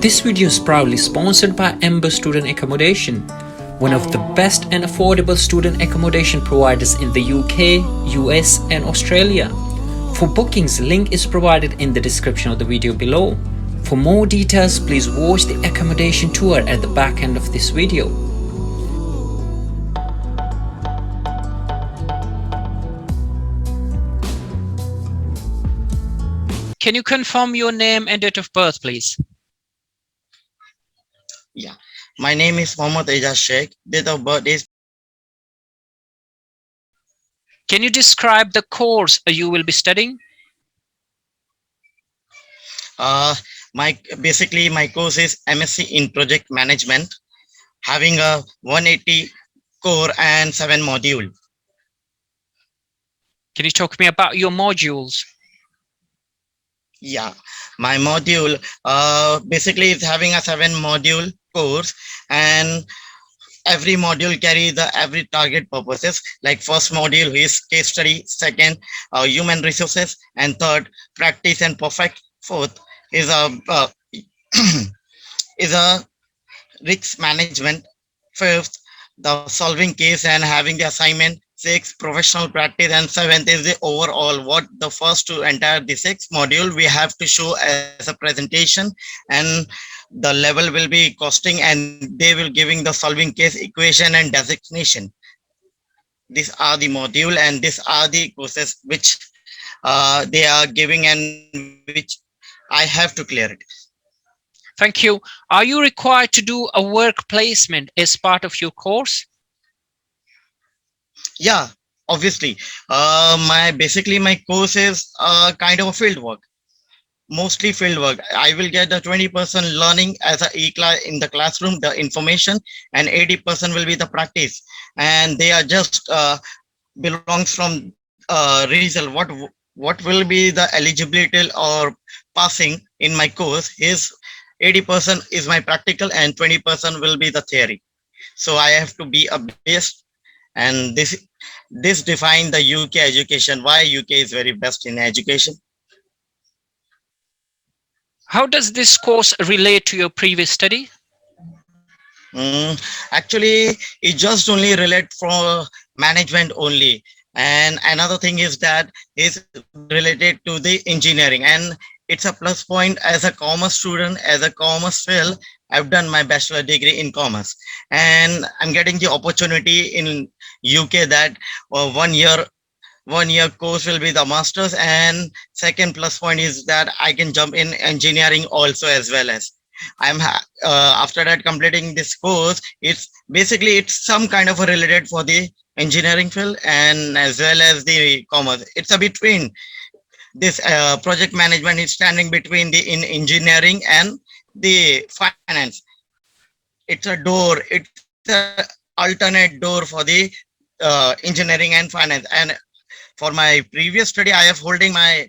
This video is proudly sponsored by Ember Student Accommodation, one of the best and affordable student accommodation providers in the UK, US and Australia. For bookings, link is provided in the description of the video below. For more details, please watch the accommodation tour at the back end of this video. Can you confirm your name and date of birth, please? Yeah, my name is Mohammad Ejaz Sheikh. Date of birth is. Can you describe the course you will be studying? My course is MSc in Project Management, having a 180 core and 7 module. Can you talk to me about your modules? Yeah, my module basically is having a 7 module course, and every module carry the every target purposes. Like first module is case study, second human resources, and third practice and perfect. Fourth is a is a risk management. Fifth, the solving case and having the assignment. Sixth, professional practice, and seventh is the overall. What the first to enter the sixth module we have to show as a presentation, and the level will be costing, and they will giving the solving case, equation, and designation. These are the module, and these are the courses which they are giving, and which I have to clear it. Thank you. Are you required to do a work placement as part of your course? Yeah, obviously. My course is kind of a field work, mostly field work. I will get the 20% learning as a e-class in the classroom, the information, and 80% will be the practice. And they are just belongs from result. What will be the eligibility or passing in my course is 80% is my practical and 20% will be the theory. So I have to be a best, and this define the UK education, why UK is very best in education. How does this course relate to your previous study? Actually, it just only relate for management only. And another thing is that is related to the engineering, and it's a plus point as a commerce student, as a commerce field. I've done my bachelor degree in commerce, and I'm getting the opportunity in UK that 1 year course will be the masters, and second plus point is that I can jump in engineering also, as well as after that completing this course, it's basically it's some kind of a related for the engineering field and as well as the commerce. It's a between this project management is standing between the in engineering and the finance. It's a door, it's a alternate door for the engineering and finance. And for my previous study, I have holding my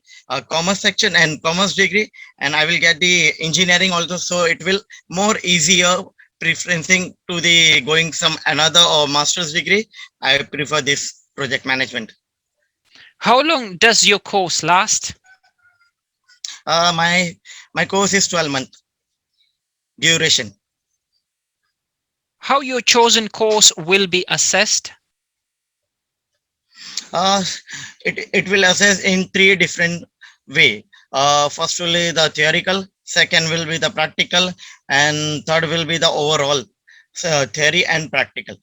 commerce section and commerce degree, and I will get the engineering also. So it will more easier preferencing to the going some another or master's degree. I prefer this project management. How long does your course last? My course is 12-month duration. How your chosen course will be assessed? It will assess in 3 different way. First will be the theoretical, second will be the practical, and third will be the overall. So theory and practical,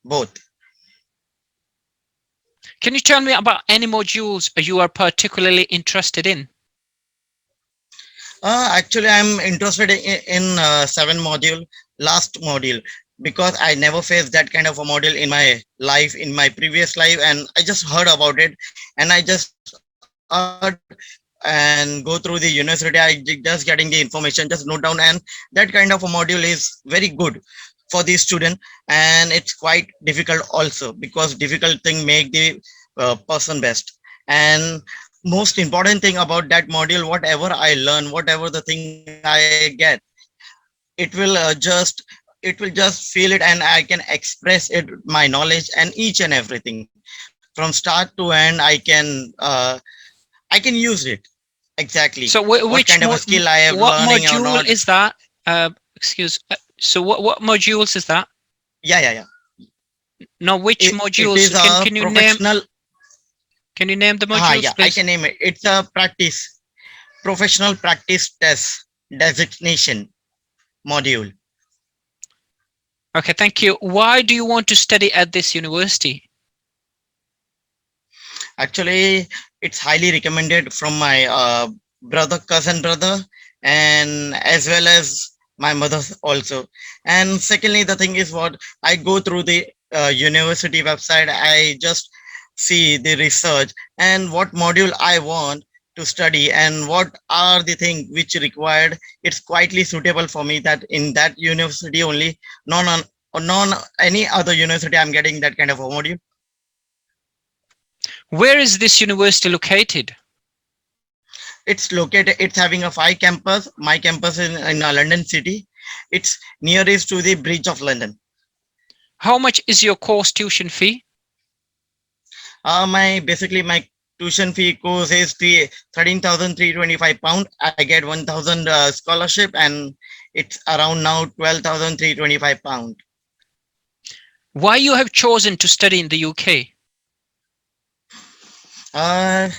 both. Can you tell me about any modules you are particularly interested in? Actually, I'm interested in 7 module, last module, because I never faced that kind of a module in my life, in my previous life, and I just heard about it, and I just heard and go through the university. Just getting the information, just note down, and that kind of a module is very good for the student, and it's quite difficult also, because difficult thing make the person best. And most important thing about that module, whatever I learn, whatever the thing I get, it will just feel it, and I can express it, my knowledge and each and everything from start to end. I can use it. exactly. So What kind of a skill I have what learning or module not. is that? Excuse. So what modules is that? Yeah, yeah, yeah. No, which It modules? is a Can you name the yeah, modules, I please? can name it. It's a professional practice test designation module. Okay, thank you. Why do you want to study at this university? Actually, it's highly recommended from my cousin brother, and as well as my mother also. And secondly, the thing is what I go through the university website, I just see the research and what module I want to study and what are the things which required. It's quietly suitable for me that in that university only, non non any other university I'm getting that kind of a module. Where is this university located? It's having a five campus. My campus is in London City. It's nearest to the Bridge of London. How much is your course tuition fee? My basically my tuition fee course is 13,325 pound. I get 1,000 scholarship, and it's around now 12,325 pound. Why you have chosen to study in the UK? Uh,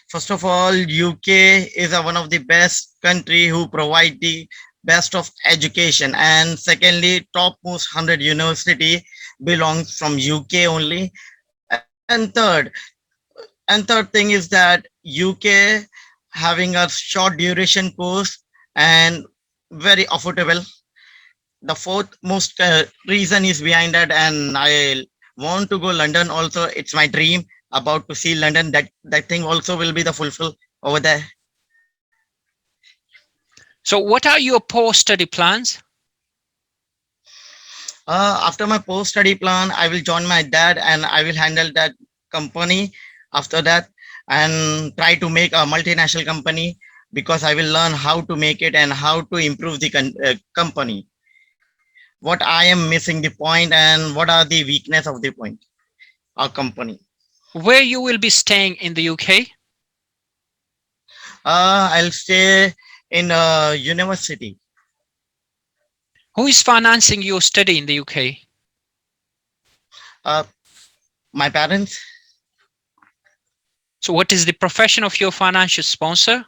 First of all, UK is one of the best country who provide the best of education, and secondly, topmost 100 university belongs from UK only. And third thing is that UK having a short duration course and very affordable. The fourth most reason is behind that, and I want to go London also. It's my dream about to see London. That thing also will be the fulfill over there. So what are your post-study plans? After my post study plan, I will join my dad and I will handle that company after that and try to make a multinational company, because I will learn how to make it and how to improve the company. What I am missing the point and what are the weakness of the point, our company. Where you will be staying in the UK? I'll stay in a university. Who is financing your study in the UK? Uh, my parents. So what is the profession of your financial sponsor?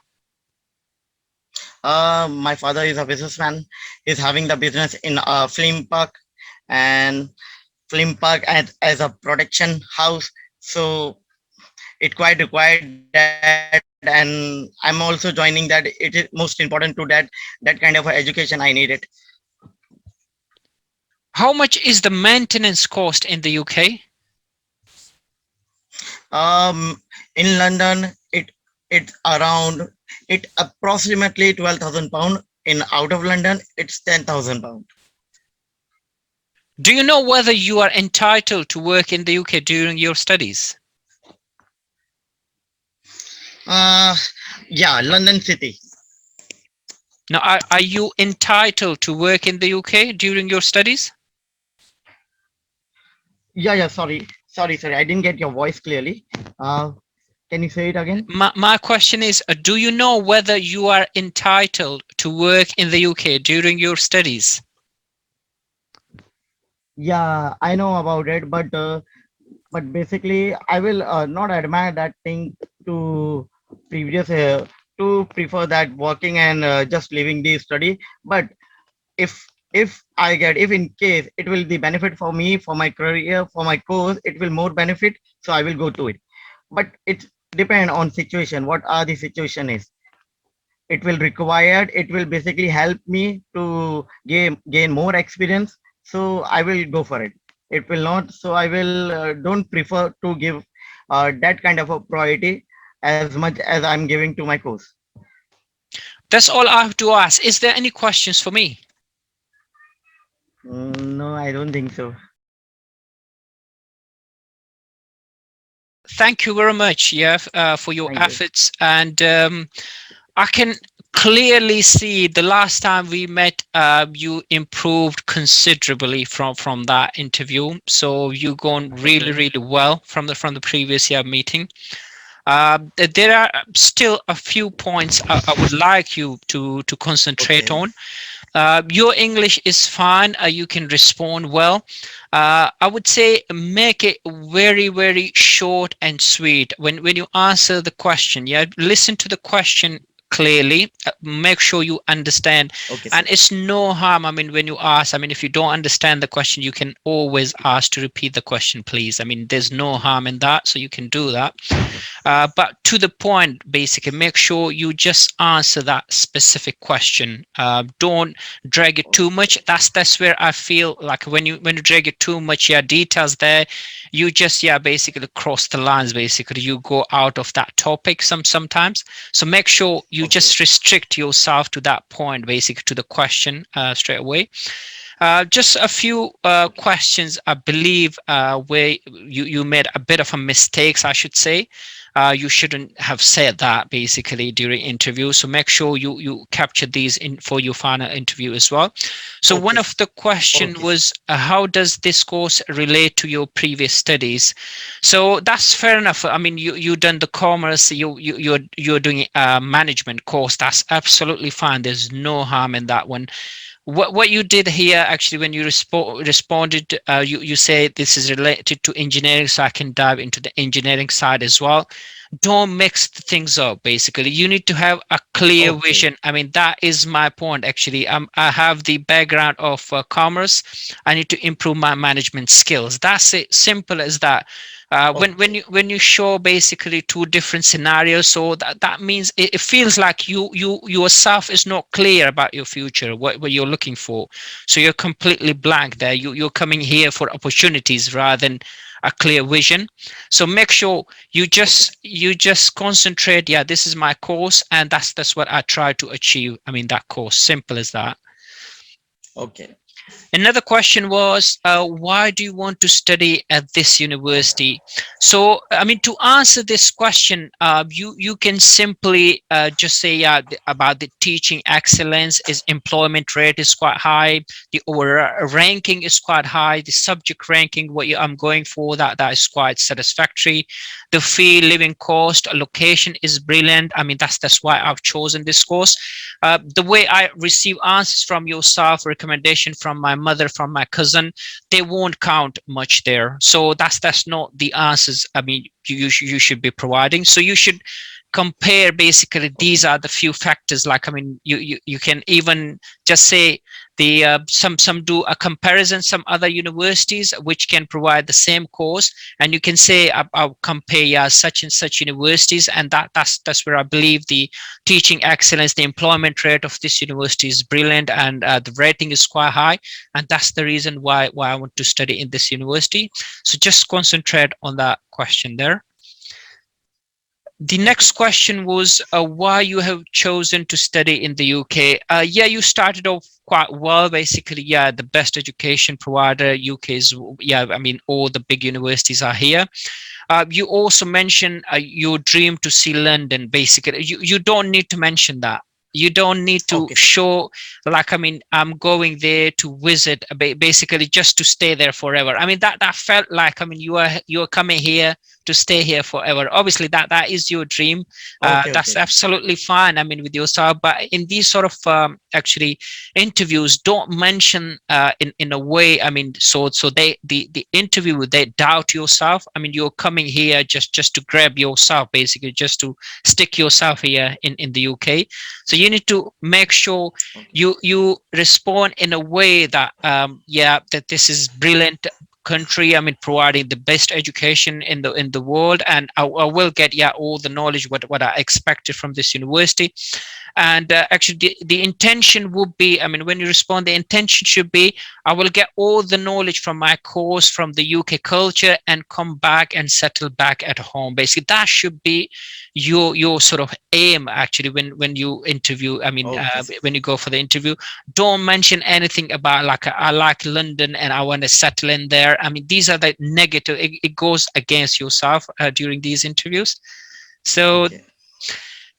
My father is a businessman. He's having the business in a film park, and film park as a production house. So it quite required that, and I'm also joining that. It is most important to that kind of education I needed. How much is the maintenance cost in the UK? Um, in London, it's around it approximately 12,000 pound. In out of London, it's 10,000 pound. Do you know whether you are entitled to work in the UK during your studies? Uh, yeah, London City. Now, are you entitled to work in the UK during your studies? Yeah, yeah. Sorry. I didn't get your voice clearly. Uh, can you say it again? My question is, do you know whether you are entitled to work in the UK during your studies? Yeah, I know about it, but basically, I will not admire that thing to previous to prefer that working and just leaving the study. But if in case it will the benefit for me, for my career, for my course, it will more benefit. So I will go to it. But it depend on situation. What are the situation is? It will require. It will basically help me to gain more experience. So I will go for it. It will not. So I will don't prefer to give that kind of a priority as much as I'm giving to my course. That's all I have to ask. Is there any questions for me? No, I don't think so. Thank you very much, yeah, for your Thank you. efforts. And I can clearly see the last time we met, you improved considerably from that interview. So you gone really, Okay. really well from the previous year meeting. There are still a few points I would like you to concentrate Okay. on. Your English is fine. You can respond well. I would say make it very, very short and sweet. When you answer the question, yeah, listen to the question clearly. Make sure you understand. Okay, And sir. it's no harm. I mean, when you ask, I mean, if you don't understand the question, you can always ask to repeat the question, please. I mean, there's no harm in that, so you can do that. But to the point, basically, make sure you just answer that specific question. Don't drag it too much. Okay. That's where I feel like when you drag it too much, yeah, details there, you just yeah basically cross the lines. Basically, you go out of that topic sometimes. So make sure you Okay. just restrict yourself to that point, basically to the question straight away. Just a few questions, I believe, where you made a bit of a mistakes, I should say. You shouldn't have said that basically during interview. So make sure you capture these in for your final interview as well. So one Okay. of the question Okay, sir. was, how does this course relate to your previous studies? So that's fair enough. I mean, you done the commerce, you're doing a management course. That's absolutely fine. There's no harm in that one. What you did here actually when you responded, you say this is related to engineering, so I can dive into the engineering side as well. Don't mix the things up. Basically, you need to have a clear Okay. vision. I mean, that is my point actually. I have the background of commerce. I need to improve my management skills. That's it, simple as that. When Okay. you show basically two different scenarios, so that means it feels like you yourself is not clear about your future, what you're looking for. So you're completely blank there. You're coming here for opportunities rather than a clear vision. So make sure you Okay. just concentrate. Yeah, this is my course, and that's what I try to achieve. I mean, that course, simple as that. Okay. Another question was, why do you want to study at this university? So, I mean, to answer this question, you can simply just say, yeah, about the teaching excellence. Is employment rate is quite high. The overall ranking is quite high. The subject ranking, I'm going for, that is quite satisfactory. The fee, living cost, location is brilliant. I mean, that's why I've chosen this course. The way I receive answers from yourself, recommendation from my mother, from my cousin, they won't count much there. So that's not the answers. I mean, you should be providing. So you should compare basically. These Okay. are the few factors. Like I mean, you can even just say the some do a comparison, some other universities which can provide the same course, and you can say I'll compare, yeah, such and such universities, and that's where I believe the teaching excellence, the employment rate of this university is brilliant, and the rating is quite high, and that's the reason why I want to study in this university. So just concentrate on that question there. The Okay. next question was, why you have chosen to study in the UK. Yeah, you started off quite well. Basically, yeah, the best education provider. UK is, yeah, I mean, all the big universities are here. You also mentioned your dream to see London. Basically, you don't need to mention that. You don't need to Okay, sir. show, like, I mean, I'm going there to visit, basically just to stay there forever. I mean, that felt like, I mean, you are coming here to stay here forever. Obviously, that is your dream. Okay. That's Okay. absolutely fine. I mean, with yourself, but in these sort of actually interviews, don't mention in a way. I mean, so the interview, they doubt yourself. I mean, you're coming here just to grab yourself, basically just to stick yourself here in the UK. So you need to make sure Okay. you respond in a way that yeah, that this is brilliant country. I mean, providing the best education in the world, and I will get, yeah, all the knowledge what I expected from this university. And actually, the intention would be, I mean, when you respond, the intention should be, I will get all the knowledge from my course, from the UK culture, and come back and settle back at home. Basically, that should be your sort of aim actually when you interview. I mean, Okay, sir. when you go for the interview, don't mention anything about like, I like London and I want to settle in there. I mean, these are the negative. It goes against yourself during these interviews. So Okay.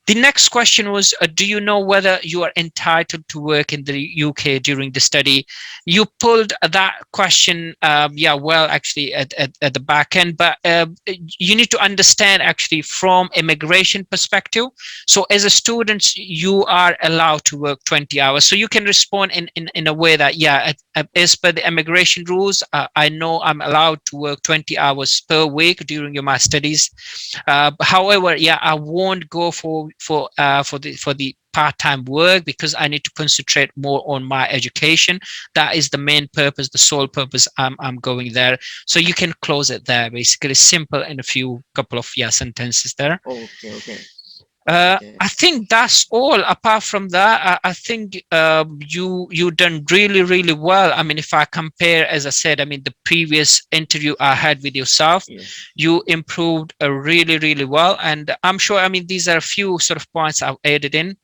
The next question was, do you know whether you are entitled to work in the UK during the study? You pulled that question, yeah, well, actually at the back end, but you need to understand actually from immigration perspective. So as a student, you are allowed to work 20 hours. So you can respond in a way that, yeah, as per the immigration rules, I know I'm allowed to work 20 hours per week during my studies. However, yeah, I won't go for the part-time work because I need to concentrate more on my education. That is the main purpose, the sole purpose I'm going there. So you can close it there. Basically, simple in a few couple of sentences there. Okay, okay, I okay. think that's all. Apart from that, I think you done really well. I mean, if I compare, as I said, I mean the previous interview I had with yourself, Yes. you improved really well. And I'm sure. I mean, these are a few sort of points I've added in.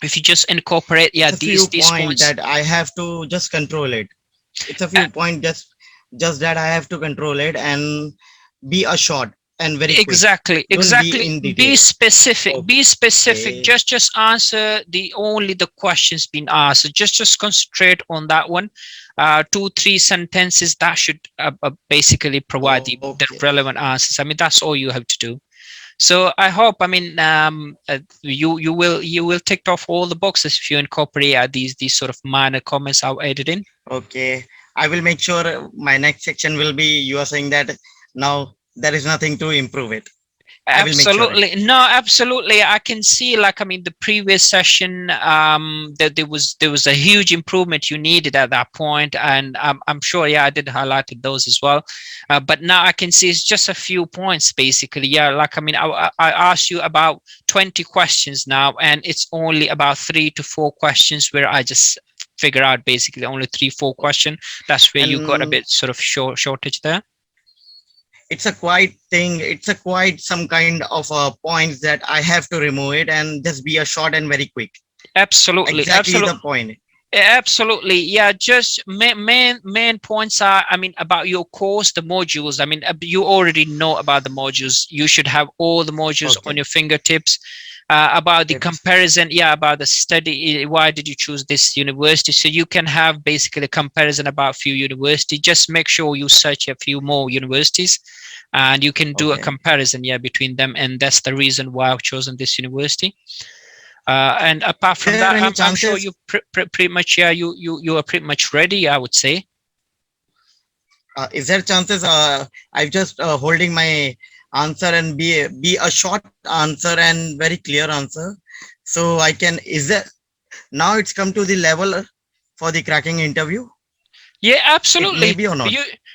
If you just incorporate, It's yeah, a few these point points. that I have to just control it. It's a Uh, few point just that I have to control it and be a short and very quick. Don't be Exactly. in Be detail. specific. Be specific. Okay. Just answer the questions being asked. Just concentrate on that one. Two, three sentences that should basically provide the Okay. relevant answers. I mean, that's all you have to do. So I hope, I mean, you will tick off all the boxes if you incorporate these sort of minor comments I've added in. Okay. I will make sure my next section will be you are saying that now there is nothing to improve it. I will make sure it. Absolutely. No, absolutely. I can see, like, I mean, the previous session, that there was a huge improvement you needed at that point, and I'm sure, yeah, I did highlight those as well. But now I can see it's just a few points, basically. Yeah, like, I mean, I asked you about 20 questions now, and it's only about 3 to 4 questions where I just figure out basically only 3 4 questions. That's where you got a And bit sort of shortage there. it's a quite thing. It's a quite some kind of points that I have to remove it and just be a short and very quick. Absolutely, Exactly absolutely. the point. Absolutely. Yeah, just main points are, I mean, about your course, the modules. I mean, you already know about the modules. You should have all the modules on Okay. your fingertips. About the Tips. comparison, yeah, about the study, why did you choose this university? So you can have basically a comparison about few universities. Just make sure you search a few more universities, and you can do a Okay. comparison, yeah, between them. And that's the reason why I've chosen this university. And apart Is from there that, any I'm sure chances? you pretty much, yeah, you are pretty much ready, I would say. Is there chances? I'm just holding my answer and be a short answer and very clear answer. So I can. Is there now? It's come to the level for the cracking interview. Yeah, It may absolutely. be or not.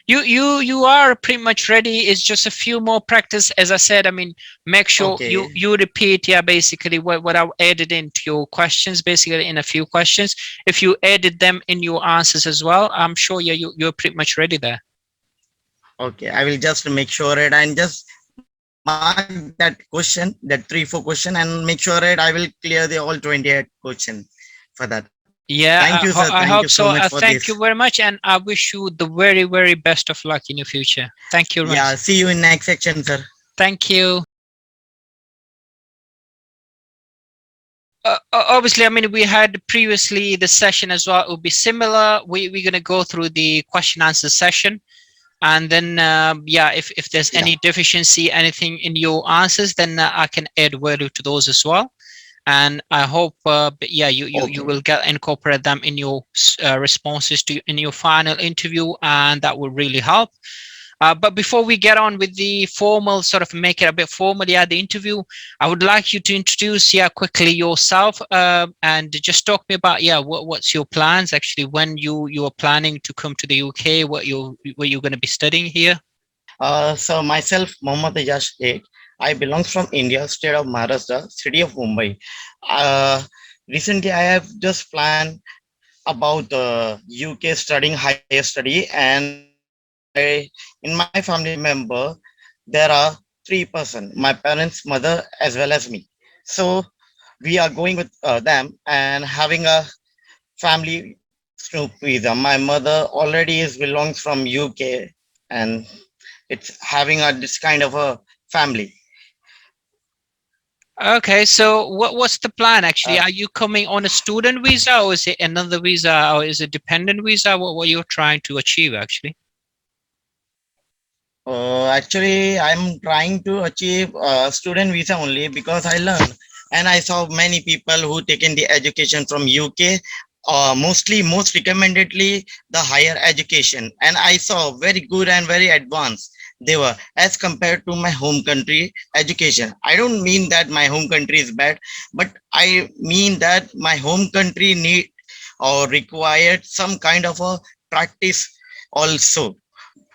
You are pretty much ready. It's just a few more practice, as I said. I mean, make sure you Okay. you repeat, yeah, basically what I've added into your questions, basically in a few questions. If you added them in your answers as well, I'm sure, yeah, you're pretty much ready there. Okay. I will just make sure it and just mark that question, that 3 4 question, and make sure it. I will clear the all 28 question for that. Thank you, sir. Yeah, Thank you so much I for hope this. so. Thank you very much, and I wish you the very best of luck in your future. Thank you very Yeah. much. See you in next section, sir. Thank you. Obviously, I mean, we had previously the session as well. It will be similar. We're going to go through the question answer session. And then, yeah, if there's Yeah. any deficiency, anything in your answers, then I can add value to those as well. And I hope, yeah, you Okay. will get incorporate them in your responses to in your final interview, and that will really help. But before we get on with the formal, sort of make it a bit formal, yeah, the interview, I would like you to introduce, yeah, quickly yourself, and just talk me about, yeah, what's your plans actually when you are planning to come to the UK, what you're going to be studying here. So myself, Mohammad Ijaz Sheikh. I belongs from India, state of Maharashtra, city of Mumbai. Uh, Recently, I have just planned about UK studying higher study, and in my family member there are 3 person: my parents, mother, as well as me. So we are going with them and having a family snoop visa. My mother already is belongs from UK, and it's having a this kind of a family. Okay, so what's the plan actually? Uh, Are you coming on a student visa, or is it another visa, or is it dependent visa? What you're trying to achieve actually? Actually, I'm trying to achieve student visa only because I learned and I saw many people who taken the education from UK, mostly, most recommendedly the higher education, and I saw very good and very advanced they were as compared to my home country education. I don't mean that my home country is bad, but I mean that my home country need or required some kind of a practice also,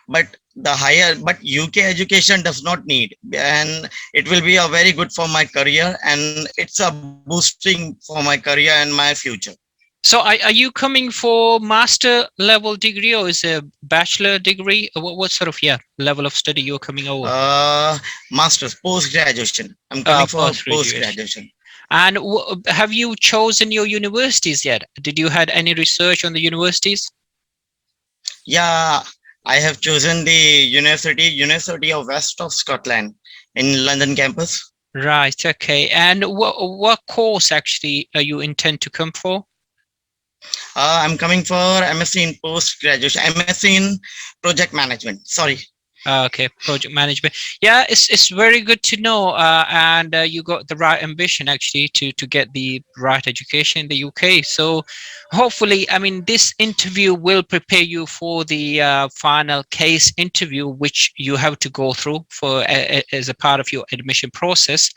but the higher but UK education does not need, and it will be a very good for my career, and it's a boosting for my career and my future. So are you coming for master level degree, or is it a bachelor degree? What sort of, yeah, level of study you're coming over? uh Masters, post graduation. I'm coming for Post post graduation. graduation. And have you chosen your universities yet? Did you had any research on the universities? Yeah, I have chosen the University of West of Scotland in London campus. Right. Okay. And what course actually you intend to come for? I'm coming for MSc in post graduation, MSc in project management, sorry. Okay, project management. Yeah, it's very good to know, and you got the right ambition actually to get the right education in the UK. So, hopefully, I mean, this interview will prepare you for the final case interview, which you have to go through for as a part of your admission process.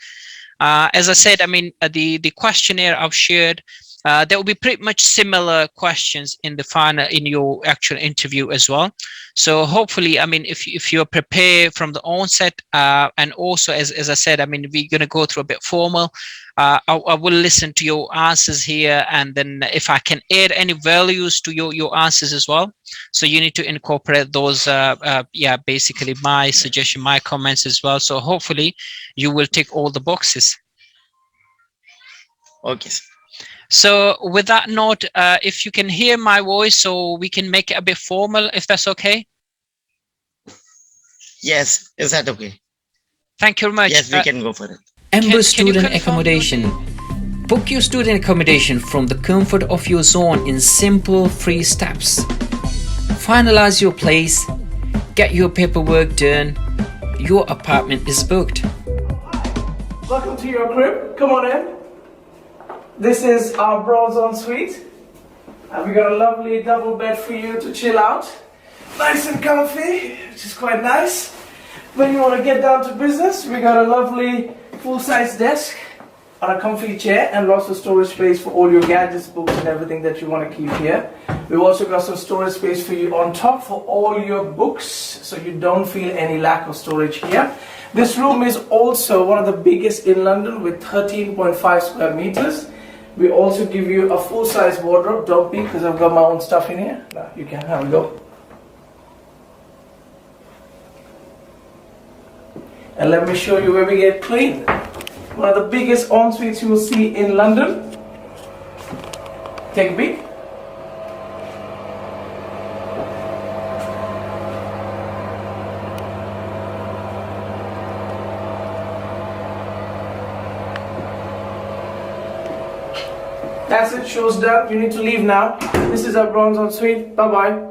As I said, I mean, the questionnaire I've shared, there will be pretty much similar questions in the final in your actual interview as well. So hopefully, I mean, if you're prepared from the onset, and also as I said, I mean, we're going to go through a bit formal. I will listen to your answers here, and then if I can add any values to your answers as well. So you need to incorporate those, yeah, basically my suggestion, my comments as well. So hopefully you will tick all the boxes. Okay. So with that note, if you can hear my voice, so we can make it a bit formal, if that's okay. Yes, is that okay? Thank you very much. Yes, we can go for it. Can Can can you you confirm confirm your your name? name? Book your student accommodation from the comfort of your zone in simple 3 steps. Finalize your place, get your paperwork done. Your apartment is booked. Welcome to your crib. Come on in. This is our bronze ensuite. And we got a lovely double bed for you to chill out. Nice and comfy, which is quite nice. When you want to get down to business, we got a lovely full-size desk on a comfy chair and lots of storage space for all your gadgets, books and everything that you want to keep here. We've also got some storage space for you on top for all your books, so you don't feel any lack of storage here. This room is also one of the biggest in London with 13.5 square meters. We also give you a full-size wardrobe. Don't be, because I've got my own stuff in here. No, you can have a go. And let me show you where we get clean. One of the biggest en-suites you will see in London. Take a peek. That's it, show's done. You need to leave now. This is our bronze ensuite. Bye bye.